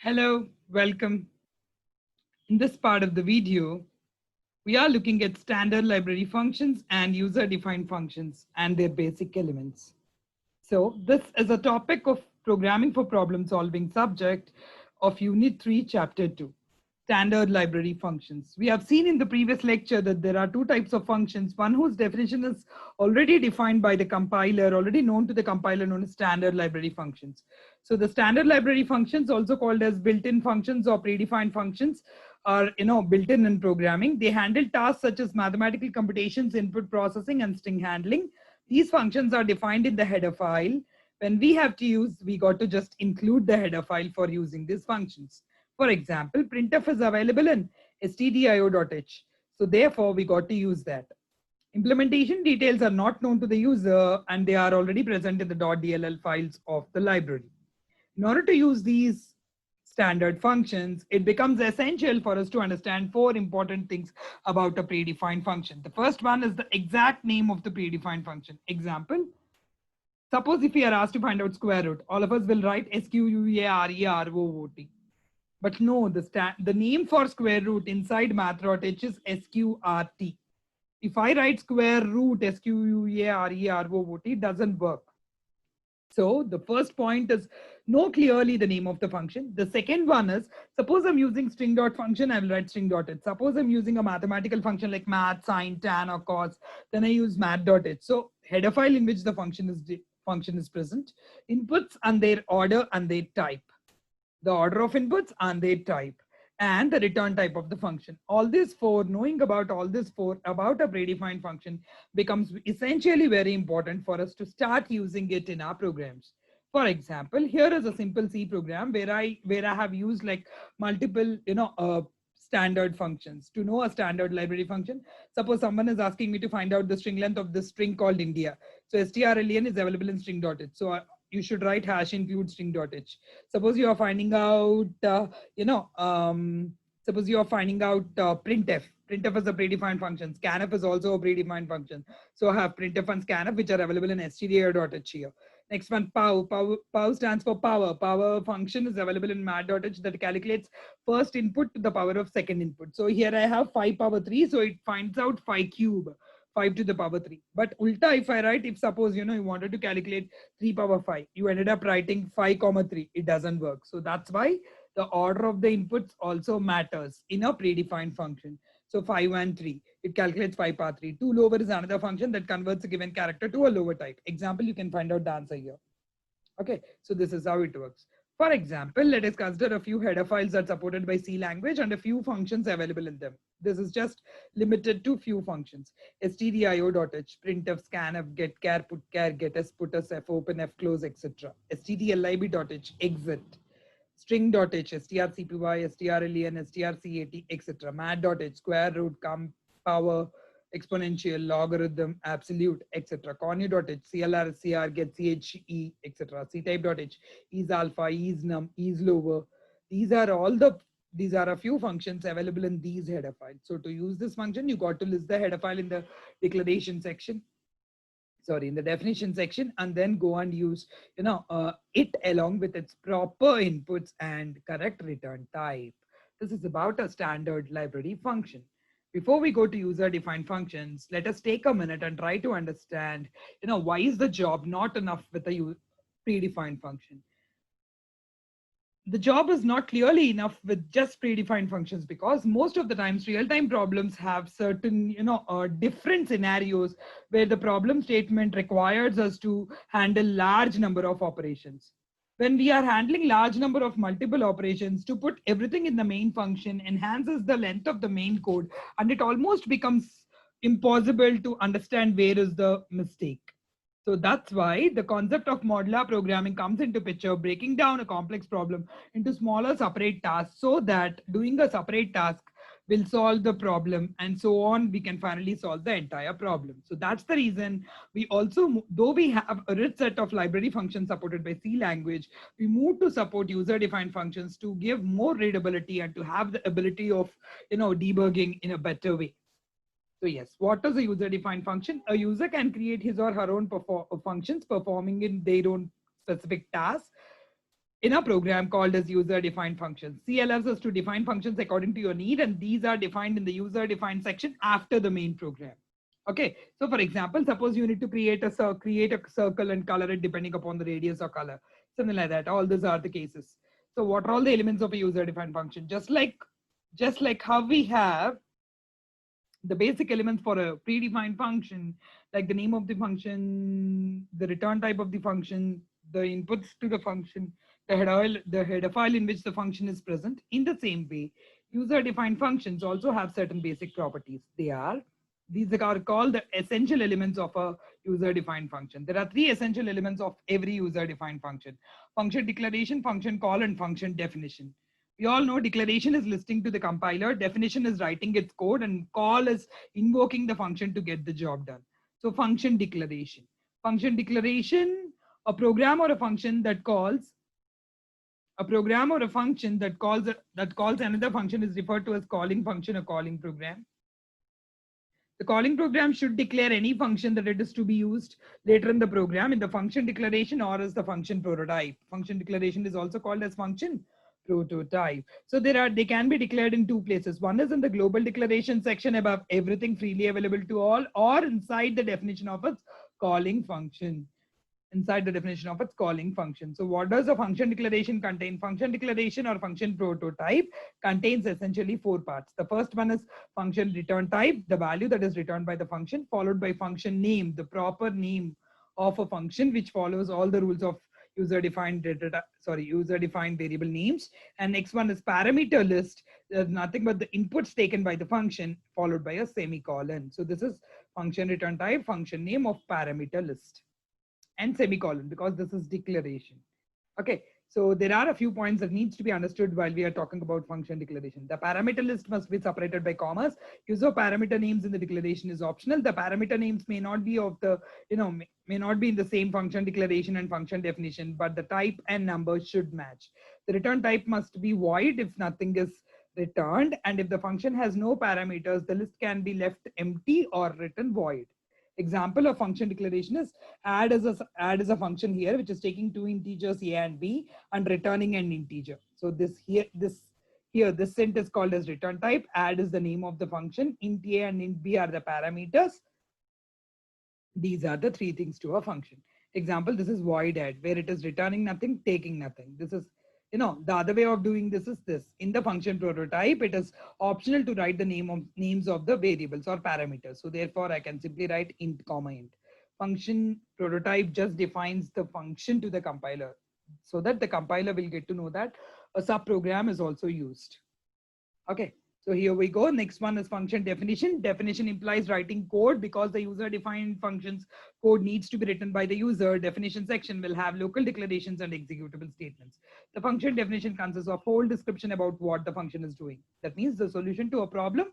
Hello, welcome. In this part of the video, we are looking at standard library functions and user-defined functions and their basic elements. So this is a topic of programming for problem solving subject of Unit 3, Chapter 2, standard library functions. We have seen in the previous lecture that there are two types of functions, one whose definition is already defined by the compiler, already known to the compiler, known as standard library functions. So the standard library functions, also called as built-in functions or predefined functions, are built-in in programming. They handle tasks such as mathematical computations, input processing, and string handling. These functions are defined in the header file. When we have to use, we got to just include the header file for using these functions. For example, printf is available in stdio.h. So therefore, we got to use that. Implementation details are not known to the user and they are already present in the .dll files of the library. In order to use these standard functions, it becomes essential for us to understand four important things about a predefined function. The first one is the exact name of the predefined function. Example, suppose if we are asked to find out square root, all of us will write squareroot. But no, the name for square root inside math.h is sqrt. If I write square root squareroot, it doesn't work. So the first point is know clearly the name of the function. The second one is, suppose I'm using string dot function, I will write string dot h. Suppose I'm using a mathematical function like math, sine, tan, or cos, then I use math.h. So header file in which the function is present, inputs and their order and their type, the order of inputs and their type, and the return type of the function. All these four, knowing about all these four about a predefined function becomes essentially very important for us to start using it in our programs. For example, here is a simple C program where I have used like multiple, standard functions. To know a standard library function, suppose someone is asking me to find out the string length of this string called India. So strlen is available in string.h. So you should write hash include string.h. Suppose you are finding out, suppose you are finding out printf. Printf is a predefined function. Scanf is also a predefined function. So I have printf and scanf, which are available in stdio.h here. Next one, pow. Pow stands for power. Power function is available in math.h that calculates first input to the power of second input. So here I have 5 power 3. So it finds out 5 cube. 5 to the power 3. But ulta, if I write, if suppose you wanted to calculate 3 power 5, you ended up writing 5 comma 3, it doesn't work. So that's why the order of the inputs also matters in a predefined function. So 5 and 3, it calculates 5 power 3. 2 lower is another function that converts a given character to a lower type. Example, you can find out the answer here. Okay, so this is how it works. For example, let us consider a few header files that are supported by C language and a few functions available in them. This is just limited to few functions. stdio.h, printf, scanf, getchar, putchar, getas, putus, f, open, f, close, etc. stdlib.h, exit, string.h, strcpy, strlen, strcat, etc. math.h, square root, comp, power, exponential, logarithm, absolute, etc. Connu.h, CLR, CR, get CHE, etc. ctype.h, is alpha, is num, is lower. These are a few functions available in these header files. So to use this function, you got to list the header file in the declaration section. Sorry, in the definition section, and then go and use, it along with its proper inputs and correct return type. This is about a standard library function. Before we go to user-defined functions, let us take a minute and try to understand, why is the job not enough with a predefined function? The job is not clearly enough with just predefined functions because most of the times real-time problems have certain, different scenarios where the problem statement requires us to handle large number of operations. When we are handling large number of multiple operations, to put everything in the main function enhances the length of the main code, and it almost becomes impossible to understand where is the mistake. So that's why the concept of modular programming comes into picture, breaking down a complex problem into smaller separate tasks so that doing a separate task will solve the problem, and so on we can finally solve the entire problem. So that's the reason we also, though we have a rich set of library functions supported by C language, we move to support user-defined functions to give more readability and to have the ability of debugging in a better way. So yes, what is a user-defined function? A user can create his or her own functions performing in their own specific tasks. in a program called as user-defined functions. C allows us to define functions according to your need, and these are defined in the user-defined section after the main program. Okay, so for example, suppose you need to create a circle and color it depending upon the radius or color, something like that. All these are the cases. So what are all the elements of a user-defined function? Just like how we have the basic elements for a predefined function, like the name of the function, the return type of the function, the inputs to the function, the header file in which the function is present. In the same way, user-defined functions also have certain basic properties. These are called the essential elements of a user-defined function. There are three essential elements of every user-defined function: function declaration, function call, and function definition. We all know declaration is listening to the compiler, definition is writing its code, and call is invoking the function to get the job done. So function declaration. Function declaration, a program or a function that calls another function is referred to as calling function or calling program. The calling program should declare any function that it is to be used later in the program in the function declaration or as the function prototype. Function declaration is also called as function prototype. So they can be declared in two places. One is in the global declaration section above everything freely available to all, or inside the definition of its calling function. So what does a function declaration contain? Function declaration or function prototype contains essentially four parts. The first one is function return type, the value that is returned by the function, followed by function name, the proper name of a function which follows all the rules of user-defined variable names. And next one is parameter list. There's nothing but the inputs taken by the function followed by a semicolon. So this is function return type, function name of parameter list, and semicolon because this is declaration. Okay, so there are a few points that needs to be understood while we are talking about function declaration. The parameter list must be separated by commas. Use of parameter names in the declaration is optional. The parameter names may not be of the, may not be in the same function declaration and function definition, but the type and number should match. The return type must be void if nothing is returned, and if the function has no parameters, the list can be left empty or written void. Example of function declaration is add is a function here which is taking two integers a and b and returning an integer. So this int is called as return type. Add is the name of the function. Int a and int b are the parameters. These are the three things to a function. Example, this is void add, where it is returning nothing, taking nothing. This is, the other way of doing this is this. In the function prototype, it is optional to write the names of the variables or parameters. So therefore, I can simply write int comma int. Function prototype just defines the function to the compiler so that the compiler will get to know that a subprogram is also used. Okay. So here we go. Next one is function definition. Definition implies writing code because the user-defined functions code needs to be written by the user. Definition section will have local declarations and executable statements. The function definition consists of whole description about what the function is doing. That means the solution to a problem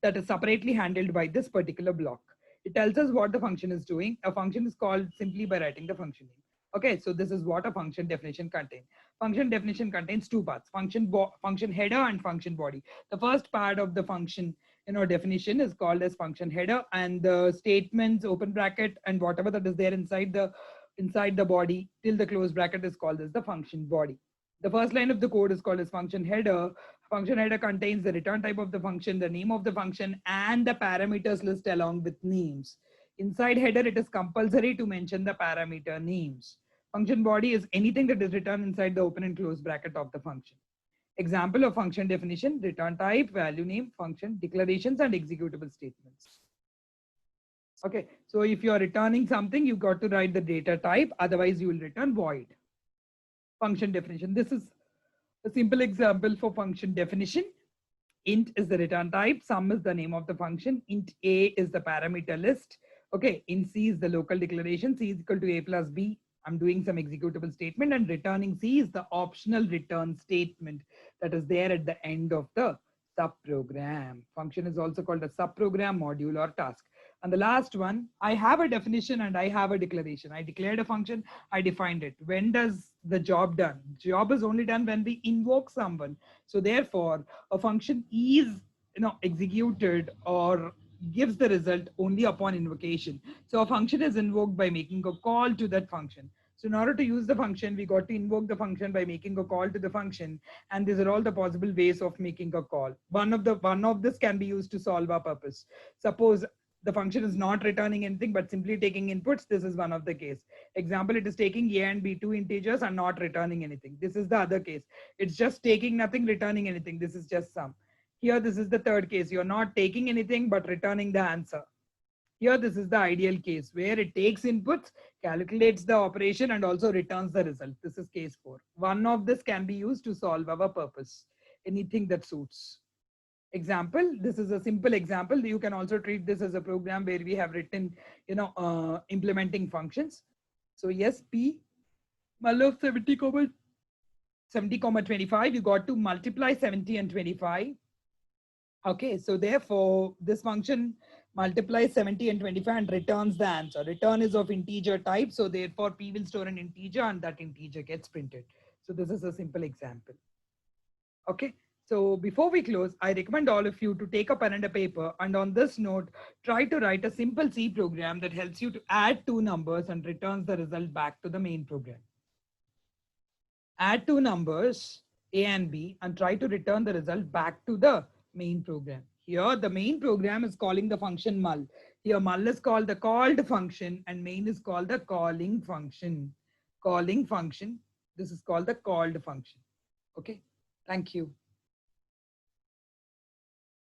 that is separately handled by this particular block. It tells us what the function is doing. A function is called simply by writing the function name. Okay, so this is what a function definition contains. Function definition contains two parts: function header and function body. The first part of the function definition is called as function header, and the statements, open bracket, and whatever that is there inside the body till the close bracket is called as the function body. The first line of the code is called as function header. Function header contains the return type of the function, the name of the function, and the parameters list along with names. Inside header, it is compulsory to mention the parameter names. Function body is anything that is returned inside the open and close bracket of the function. Example of function definition: return type, value name, function, declarations, and executable statements. Okay, so if you are returning something, you got to write the data type, otherwise you will return void. Function definition. This is a simple example for function definition. Int is the return type, sum is the name of the function, int a is the parameter list. Okay, int c is the local declaration, c is equal to a plus b. I'm doing some executable statement, and returning c is the optional return statement that is there at the end of the subprogram. Function is also called a subprogram, module, or task. And the last one, I have a definition and I have a declaration. I declared a function, I defined it. When does the job done? Job is only done when we invoke someone. So therefore, a function is executed or gives the result only upon invocation. So a function is invoked by making a call to that function. So in order to use the function, we got to invoke the function by making a call to the function. And these are all the possible ways of making a call. One of this can be used to solve our purpose. Suppose the function is not returning anything but simply taking inputs. This is one of the case. Example, it is taking a and b, two integers, and not returning anything. This is the other case. It's just taking nothing, returning anything. This is just sum. Here, this is the third case. You're not taking anything but returning the answer. Here, this is the ideal case where it takes inputs, calculates the operation, and also returns the result. This is case 4. One of this can be used to solve our purpose. Anything that suits. Example, this is a simple example. You can also treat this as a program where we have written, implementing functions. So yes, P, Malov 70, 25, you got to multiply 70 and 25. Okay, so therefore, this function multiplies 70 and 25 and returns the answer. Return is of integer type, so therefore P will store an integer and that integer gets printed. So this is a simple example. Okay, so before we close, I recommend all of you to take a pen and a paper, and on this note, try to write a simple C program that helps you to add two numbers and returns the result back to the main program. Add two numbers, A and B, and try to return the result back to the main program. Here, the main program is calling the function mul. Here, mul is called the called function and main is called the calling function. Calling function. This is called the called function. Okay. Thank you.